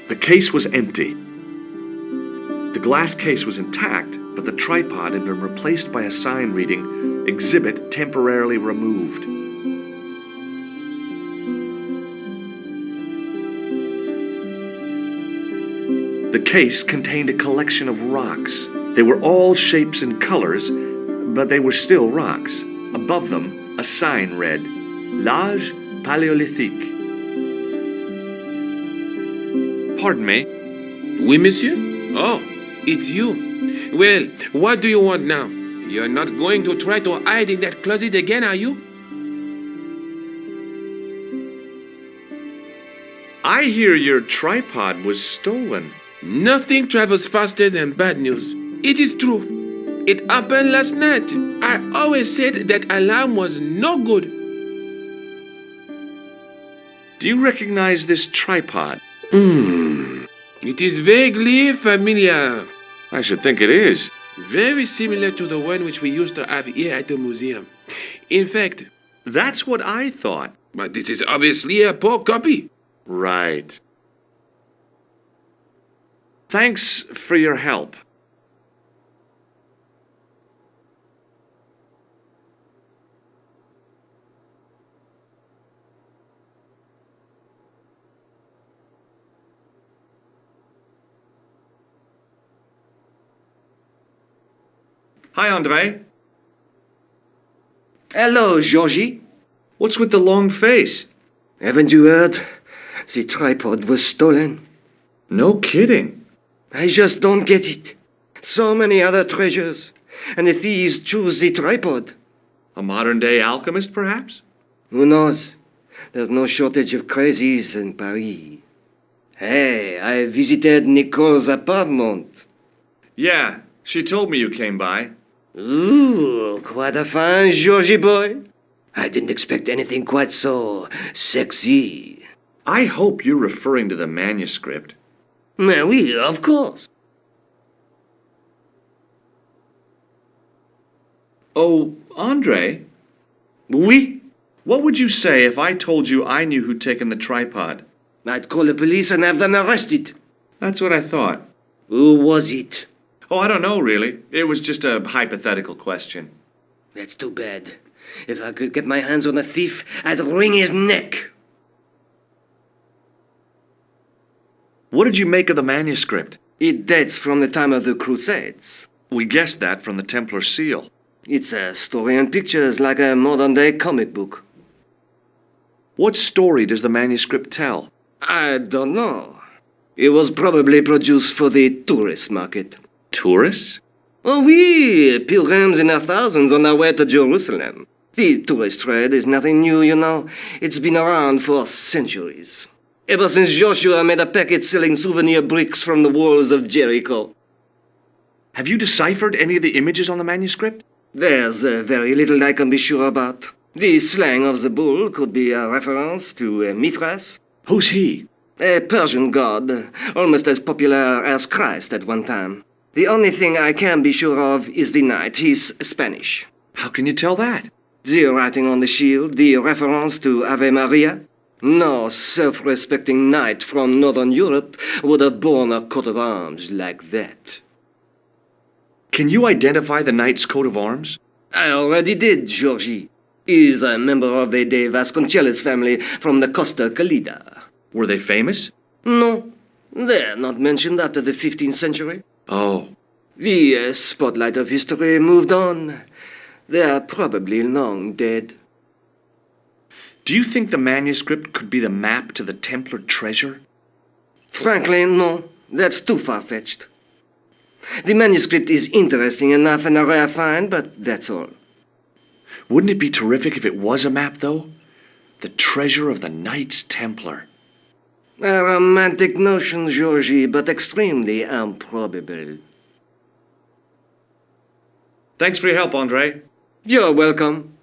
The case was empty. The glass case was intact, but the tripod had been replaced by a sign reading, "Exhibit temporarily removed." The case contained a collection of rocks. They were all shapes and colors, but they were still rocks. Above them, a sign read, "L'âge paléolithique." Pardon me? Oui, monsieur? Oh, it's you. Well, what do you want now? You're not going to try to hide in that closet again, are you? I hear your tripod was stolen. Nothing travels faster than bad news. It is true. It happened last night. I always said that alarm was no good. Do you recognize this tripod? It is vaguely familiar. I should think it is. Very similar to the one which we used to have here at the museum. In fact, That's what I thought. but this is obviously a poor copy. Right. Thanks for your help. Hi, Andre. Hello, Georgie. What's with the long face? Haven't you heard? The tripod was stolen. No kidding. I just don't get it. So many other treasures, and the thieves choose the tripod. A modern-day alchemist, perhaps? Who knows? There's no shortage of crazies in Paris. Hey, I visited Nicole's apartment. Yeah, she told me you came by. Ooh, quite a fine Georgie boy. I didn't expect anything quite so sexy. I hope you're referring to the manuscript. Oui, of course. Oh, Andre, Oui, what would you say if I told you I knew who'd taken the tripod? I'd call the police and have them arrested. That's what I thought. Who was it? Oh, I don't know, really. It was just a hypothetical question. That's too bad. If I could get my hands on a thief, I'd wring his neck. What did you make of the manuscript? It dates from the time of the Crusades. We guessed that from the Templar seal. It's a story and pictures like a modern-day comic book. What story does the manuscript tell? I don't know. It was probably produced for the tourist market. Tourists? Oh, oui, pilgrims in their thousands on their way to Jerusalem. The tourist trade is nothing new, you know. It's been around for centuries. Ever since Joshua made a packet selling souvenir bricks from the walls of Jericho. Have you deciphered any of the images on the manuscript? There's very little I can be sure about. The slang of the bull could be a reference to Mithras. Who's he? A Persian god, almost as popular as Christ at one time. The only thing I can be sure of is the knight. He's Spanish. How can you tell that? The writing on the shield, the reference to Ave Maria. No self-respecting knight from Northern Europe would have borne a coat of arms like that. Can you identify the knight's coat of arms? I already did, Georgie. He's a member of the De Vasconcelos family from the Costa Calida. Were they famous? No, they're not mentioned after the 15th century. Oh. The spotlight of history moved on. They're probably long dead. Do you think the manuscript could be the map to the Templar treasure? Frankly, no. That's too far-fetched. The manuscript is interesting enough and a rare find, but that's all. Wouldn't it be terrific if it was a map, though? The treasure of the Knights Templar. A romantic notion, Georgie, but extremely improbable. Thanks for your help, Andre. You're welcome.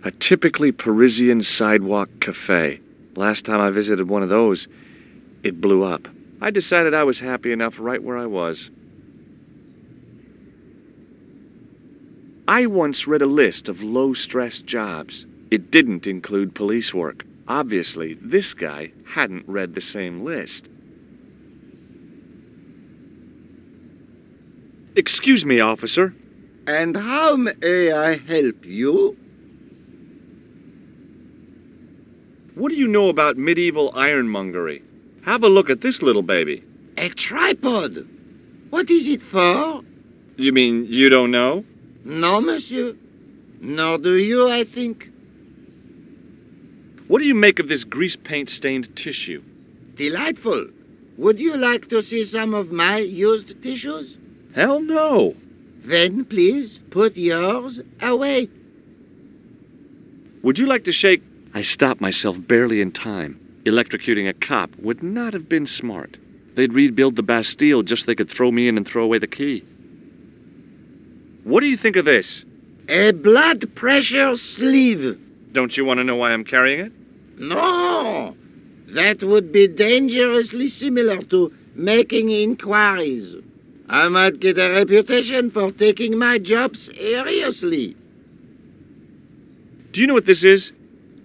A typically Parisian sidewalk cafe. Last time I visited one of those, it blew up. I decided I was happy enough right where I was. I once read a list of low-stress jobs. It didn't include police work. Obviously, this guy hadn't read the same list. Excuse me, officer. And how may I help you? What do you know about medieval ironmongery? Have a look at this little baby. A tripod. What is it for? You mean you don't know? No, monsieur. Nor do you, I think. What do you make of this grease paint-stained tissue? Delightful. Would you like to see some of my used tissues? Hell no! Then please put yours away. Would you like to shake... I stopped myself barely in time. Electrocuting a cop would not have been smart. They'd rebuild the Bastille just so they could throw me in and throw away the key. What do you think of this? A blood pressure sleeve. Don't you want to know why I'm carrying it? No! That would be dangerously similar to making inquiries. I might get a reputation for taking my job seriously. Do you know what this is?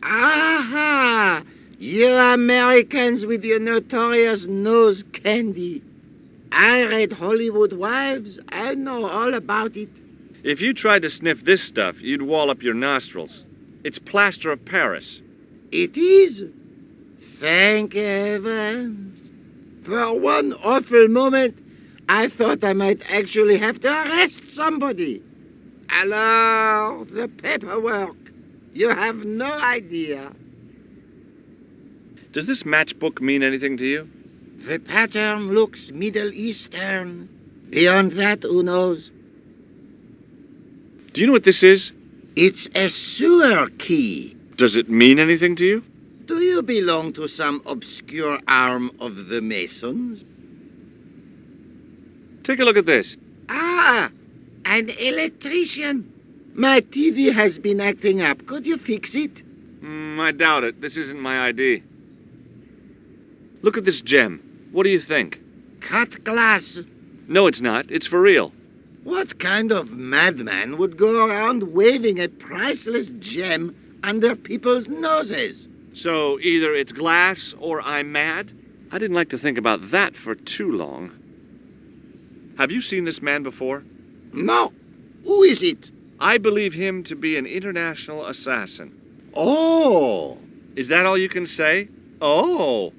Aha! You Americans with your notorious nose candy. I read Hollywood Wives. I know all about it. If you tried to sniff this stuff, you'd wall up your nostrils. It's plaster of Paris. It is? Thank heaven. For one awful moment, I thought I might actually have to arrest somebody. Alors, the paperwork. You have no idea. Does this matchbook mean anything to you? The pattern looks Middle Eastern. Beyond that, who knows? Do you know what this is? It's a sewer key. Does it mean anything to you? Do you belong to some obscure arm of the Masons? Take a look at this. Ah, an electrician. My TV has been acting up. Could you fix it? I doubt it. This isn't my ID. Look at this gem. What do you think? Cut glass. No, it's not. It's for real. What kind of madman would go around waving a priceless gem under people's noses? So either it's glass or I'm mad? I didn't like to think about that for too long. Have you seen this man before? No. Who is it? I believe him to be an international assassin. Oh. Is that all you can say? Oh.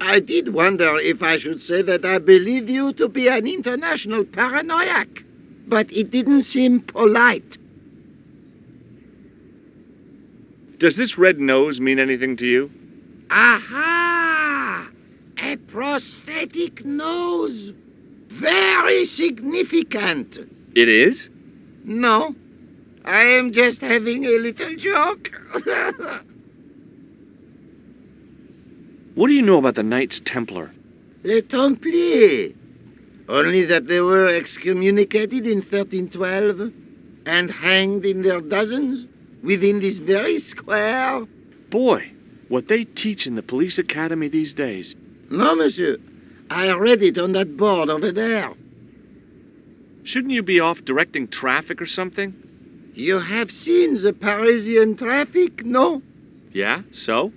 I did wonder if I should say that I believe you to be an international paranoiac, but it didn't seem polite. Does this red nose mean anything to you? Aha! A prosthetic nose. Very significant. It is? No, I am just having a little joke. What do you know about the Knights Templar? Les Templiers. Only that they were excommunicated in 1312 and hanged in their dozens within this very square. Boy, what they teach in the police academy these days. No, monsieur. I read it on that board over there. Shouldn't you be off directing traffic or something? You have seen the Parisian traffic, no? Yeah, so?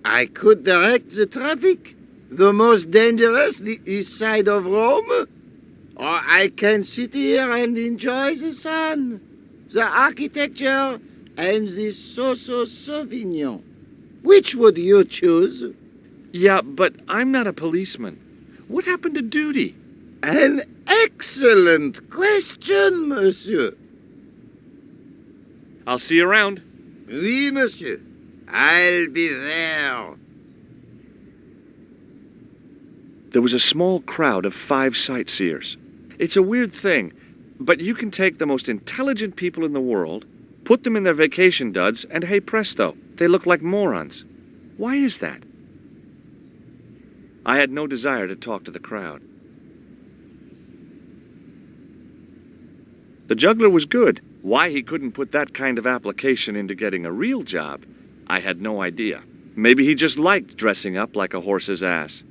I could direct the traffic. The most dangerous, the east side of Rome. Or I can sit here and enjoy the sun, the architecture, and the so-so Sauvignon. Which would you choose? Yeah, but I'm not a policeman. What happened to duty? An excellent question, monsieur. I'll see you around. Oui, monsieur. I'll be there. There was a small crowd of 5 sightseers. It's a weird thing, but you can take the most intelligent people in the world, put them in their vacation duds, and hey presto, they look like morons. Why is that? I had no desire to talk to the crowd. The juggler was good. Why he couldn't put that kind of application into getting a real job, I had no idea. Maybe he just liked dressing up like a horse's ass.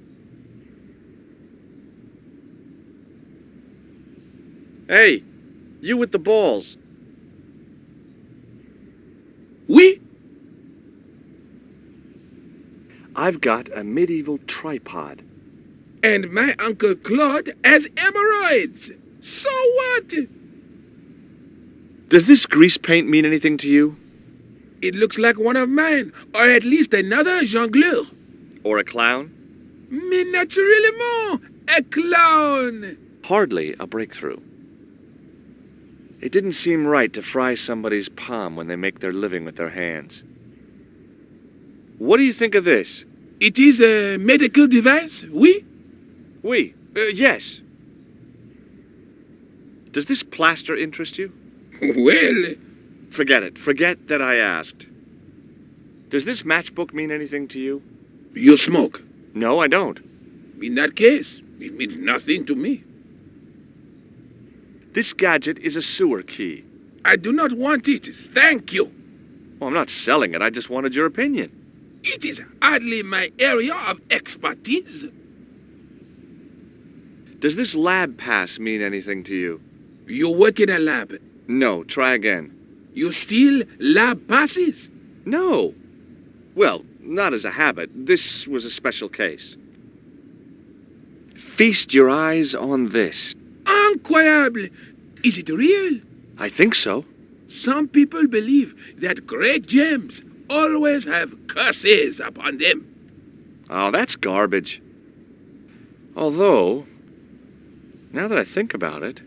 Hey, you with the balls. Oui? I've got a medieval tripod. And my Uncle Claude has hemorrhoids. So what? Does this grease paint mean anything to you? It looks like one of mine, or at least another jongleur. Or a clown? Mais naturellement, a clown. Hardly a breakthrough. It didn't seem right to fry somebody's palm when they make their living with their hands. What do you think of this? It is a medical device, oui? Oui, yes. Does this plaster interest you? Well, Forget it. Forget that I asked. Does this matchbook mean anything to you? you smoke. No, I don't. In that case, it means nothing to me. This gadget is a sewer key. I do not want it, thank you. Well, I'm not selling it. I just wanted your opinion. It is hardly my area of expertise. Does this lab pass mean anything to you? You work in a lab. No, try again. You steal lab passes. No. Well, not as a habit. This was a special case. Feast your eyes on this. Incroyable. Is it real? I think so. Some people believe that great gems always have curses upon them. Oh, that's garbage. Although, now that I think about it,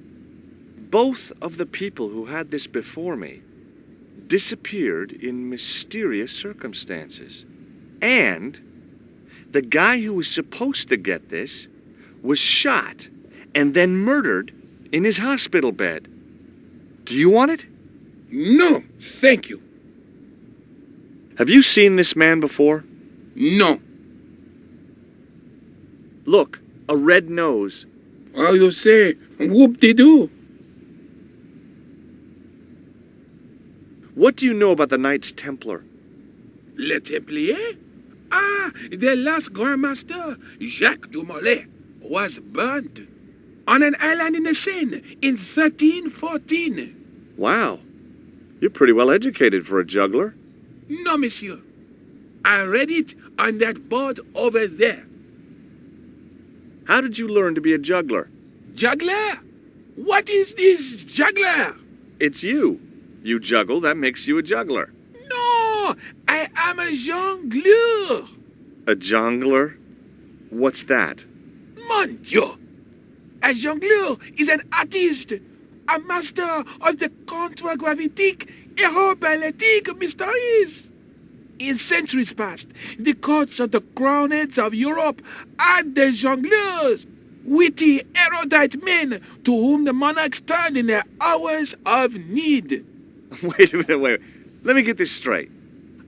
both of the people who had this before me disappeared in mysterious circumstances. And the guy who was supposed to get this was shot and then murdered in his hospital bed. Do you want it? No, thank you. Have you seen this man before? No. Look, a red nose. Oh, you say, whoop-de-doo. What do you know about the Knights Templar? Le Templier? Ah, the last Grand Master, Jacques du Molay, was burnt on an island in the Seine in 1314. Wow. You're pretty well educated for a juggler. No, monsieur. I read it on that board over there. How did you learn to be a juggler? Juggler? What is this juggler? It's you. You juggle, that makes you a juggler. No, I am a jongleur. A jongler? What's that? Mon Dieu. A jongleur is an artist, a master of the contragravitic aeroballetic mysteries. In centuries past, the courts of the crowned heads of Europe had the jongleurs, witty, erudite men to whom the monarchs turned in their hours of need. Wait a minute, wait. Let me get this straight.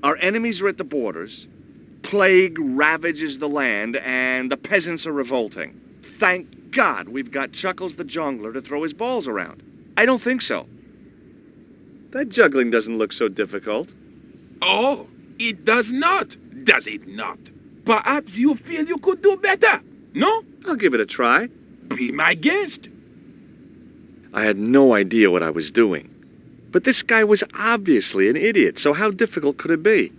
Our enemies are at the borders, plague ravages the land, and the peasants are revolting. Thank God we've got Chuckles the Jongler to throw his balls around. I don't think so. That juggling doesn't look so difficult. Oh, it does not, does it not? Perhaps you feel you could do better, no? I'll give it a try. Be my guest. I had no idea what I was doing. But this guy was obviously an idiot, so how difficult could it be?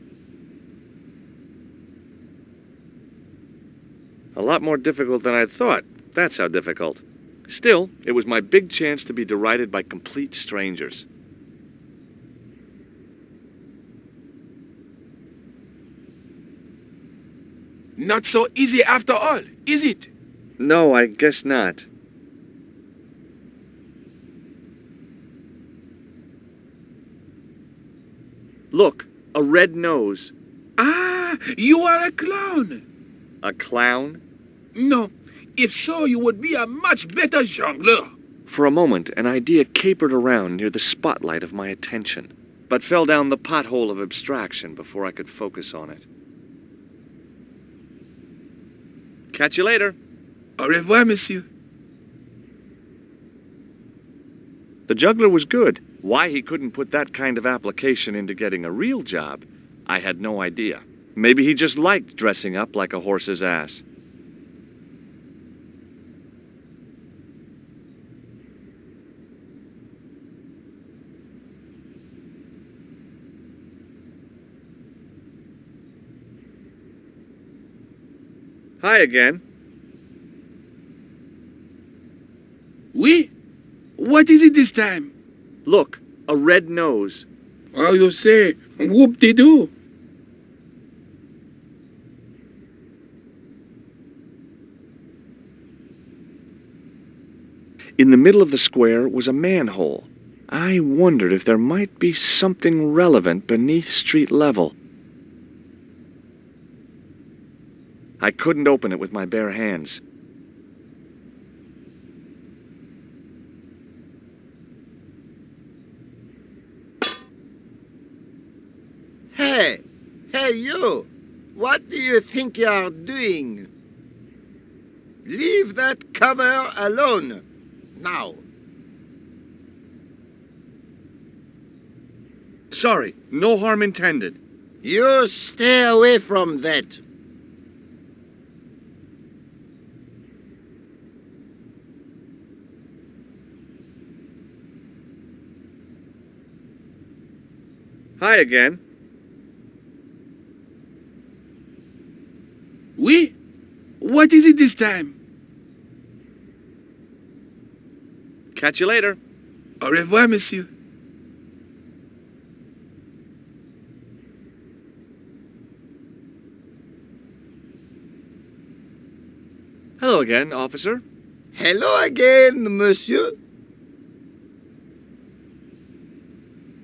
A lot more difficult than I thought. That's how difficult. Still, it was my big chance to be derided by complete strangers. Not so easy after all, is it? No, I guess not. Look, a red nose. Ah, you are a clown. A clown? No, if so, you would be a much better jongleur. For a moment, an idea capered around near the spotlight of my attention, but fell down the pothole of abstraction before I could focus on it. Catch you later. Au revoir, monsieur. The juggler was good. Why he couldn't put that kind of application into getting a real job, I had no idea. Maybe he just liked dressing up like a horse's ass. Hi again. Oui? What is it this time? Look, a red nose. Oh, you say, whoop-de-doo. In the middle of the square was a manhole. I wondered if there might be something relevant beneath street level. I couldn't open it with my bare hands. Hey, you! What do you think you're doing? Leave that cover alone, now. Sorry, no harm intended. You stay away from that. Hi again. Oui? What is it this time? Catch you later. Au revoir, monsieur. Hello again, officer. Hello again, monsieur.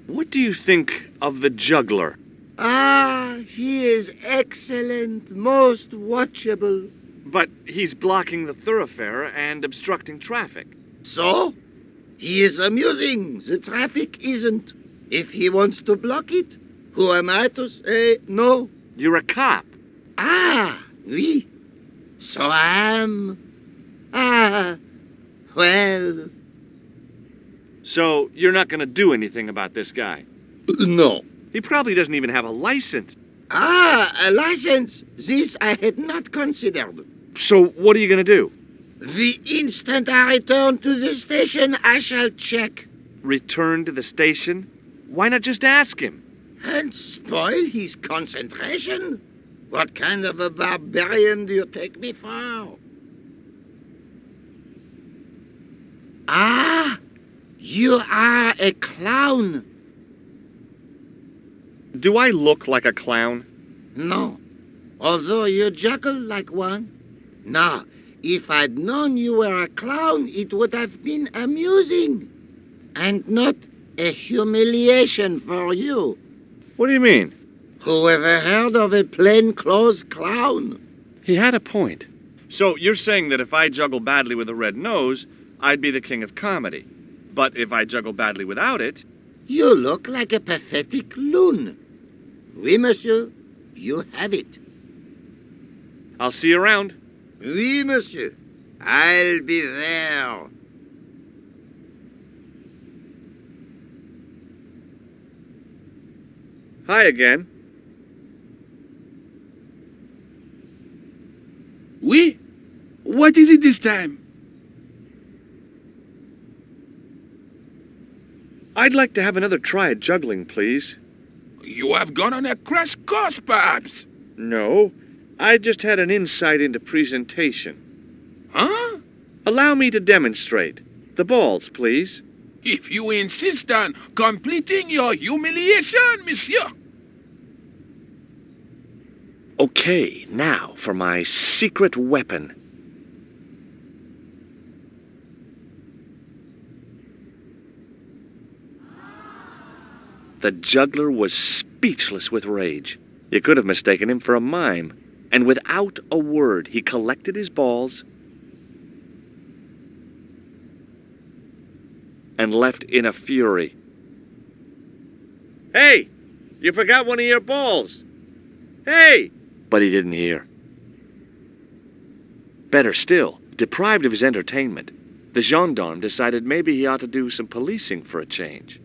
What do you think of the juggler? Ah, he is excellent, most watchable. But he's blocking the thoroughfare and obstructing traffic. So? He is amusing, the traffic isn't. If he wants to block it, who am I to say no? You're a cop. Ah, oui. So I am. Ah, well. So you're not going to do anything about this guy? No. He probably doesn't even have a license. Ah, a license. This I had not considered. So what are you going to do? The instant I return to the station, I shall check. Return to the station? Why not just ask him? And spoil his concentration? What kind of a barbarian do you take me for? Ah, you are a clown. Do I look like a clown? No, although you juggle like one. Now, if I'd known you were a clown, it would have been amusing. And not a humiliation for you. What do you mean? Who ever heard of a plainclothes clown? He had a point. So you're saying that if I juggle badly with a red nose, I'd be the king of comedy. But if I juggle badly without it... You look like a pathetic loon. Oui, monsieur, you have it. I'll see you around. Oui, monsieur, I'll be there. Hi again. Oui? What is it this time? I'd like to have another try at juggling, please. You have gone on a crash course, perhaps? No, I just had an insight into presentation. Huh? Allow me to demonstrate. The balls, please. If you insist on completing your humiliation, monsieur. Okay, now for my secret weapon. The juggler was speechless with rage. You could have mistaken him for a mime. And without a word, he collected his balls and left in a fury. Hey! You forgot one of your balls! Hey! But he didn't hear. Better still, deprived of his entertainment, the gendarme decided maybe he ought to do some policing for a change.